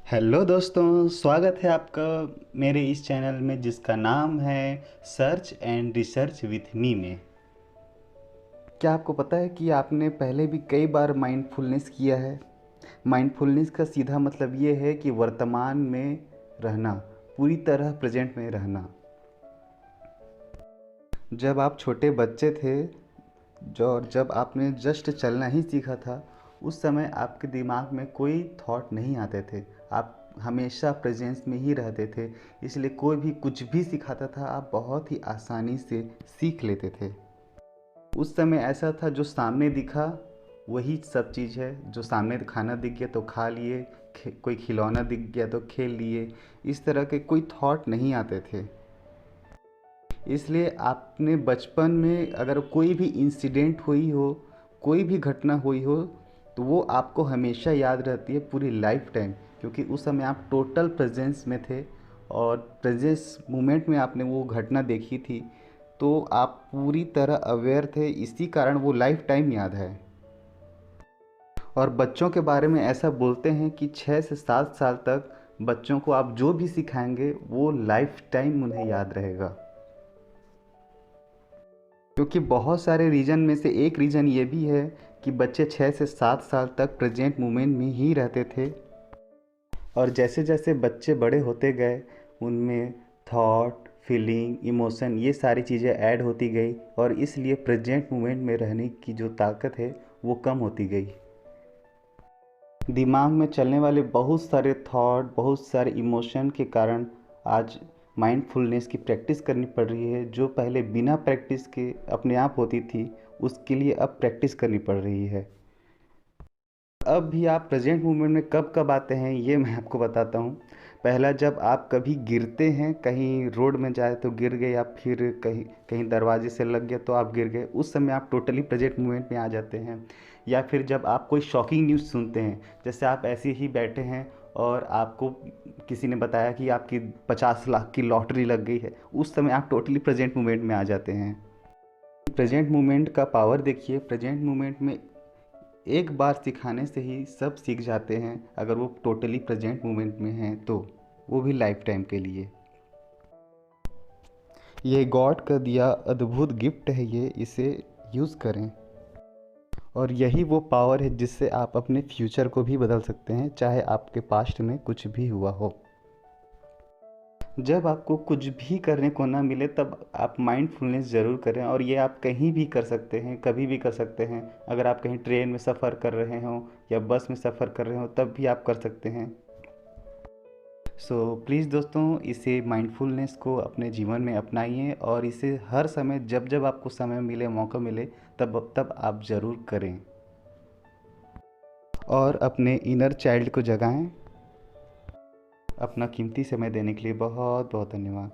Hello दोस्तों, स्वागत है आपका मेरे इस चैनल में जिसका नाम है search and research with me में। क्या आपको पता है कि आपने पहले भी कई बार माइंडफुलनेस किया है। माइंडफुलनेस का सीधा मतलब ये है कि वर्तमान में रहना, पूरी तरह प्रेजेंट में रहना। जब आप छोटे बच्चे थे, जो जब आपने जस्ट चलना ही सीखा था, उस समय आपके दिमाग में कोई थॉट नहीं आते थे। आप हमेशा प्रेजेंस में ही रहते थे, इसलिए कोई भी कुछ भी सिखाता था आप बहुत ही आसानी से सीख लेते थे। उस समय ऐसा था, जो सामने दिखा वही सब चीज़ है। जो सामने खाना दिख गया तो खा लिए, कोई खिलौना दिख गया तो खेल लिए। इस तरह के कोई थॉट नहीं आते थे। इसलिए आपने बचपन में अगर कोई भी इंसिडेंट हुई हो, कोई भी घटना हुई हो, तो वो आपको हमेशा याद रहती है पूरी लाइफ टाइम, क्योंकि उस समय आप टोटल प्रेजेंस में थे और प्रेजेंस मोमेंट में आपने वो घटना देखी थी, तो आप पूरी तरह अवेयर थे। इसी कारण वो लाइफ टाइम याद है। और बच्चों के बारे में ऐसा बोलते हैं कि 6 से 7 साल तक बच्चों को आप जो भी सिखाएंगे वो लाइफ टाइम उन्हें याद रहेगा। क्योंकि बहुत सारे रीज़न में से एक रीज़न ये भी है कि बच्चे 6 से 7 साल तक प्रेजेंट मोमेंट में ही रहते थे, और जैसे जैसे बच्चे बड़े होते गए उनमें थॉट, फीलिंग, इमोशन ये सारी चीज़ें ऐड होती गई, और इसलिए प्रेजेंट मोमेंट में रहने की जो ताकत है वो कम होती गई। दिमाग में चलने वाले बहुत सारे थॉट, बहुत सारे इमोशन के कारण आज माइंडफुलनेस की प्रैक्टिस करनी पड़ रही है। जो पहले बिना प्रैक्टिस के अपने आप होती थी, उसके लिए अब प्रैक्टिस करनी पड़ रही है। अब भी आप प्रेजेंट मोमेंट में कब कब आते हैं ये मैं आपको बताता हूँ। पहला, जब आप कभी गिरते हैं, कहीं रोड में जाए तो गिर गए, या फिर कहीं कहीं दरवाजे से लग गया तो आप गिर गए, उस समय आप टोटली प्रेजेंट मोमेंट में आ जाते हैं। या फिर जब आप कोई शॉकिंग न्यूज़ सुनते हैं, जैसे आप ऐसे ही बैठे हैं और आपको किसी ने बताया कि आपकी 50 लाख की लॉटरी लग गई है, उस समय आप टोटली प्रेजेंट मोमेंट में आ जाते हैं। प्रेजेंट मोमेंट का पावर देखिए। प्रेजेंट मोमेंट में एक बार सिखाने से ही सब सीख जाते हैं, अगर वो टोटली प्रेजेंट मोमेंट में हैं तो, वो भी लाइफ टाइम के लिए। ये गॉड का दिया अद्भुत गिफ्ट है, ये इसे यूज़ करें। और यही वो पावर है जिससे आप अपने फ्यूचर को भी बदल सकते हैं, चाहे आपके पास्ट में कुछ भी हुआ हो। जब आपको कुछ भी करने को ना मिले तब आप माइंडफुलनेस ज़रूर करें, और ये आप कहीं भी कर सकते हैं, कभी भी कर सकते हैं। अगर आप कहीं ट्रेन में सफ़र कर रहे हों या बस में सफ़र कर रहे हो तब भी आप कर सकते हैं। सो प्लीज़ दोस्तों, इसे माइंडफुलनेस को अपने जीवन में अपनाइए, और इसे हर समय जब जब आपको समय मिले, मौका मिले, तब तब आप ज़रूर करें। और अपने इनर चाइल्ड को जगाएं। अपना कीमती समय देने के लिए बहुत बहुत धन्यवाद।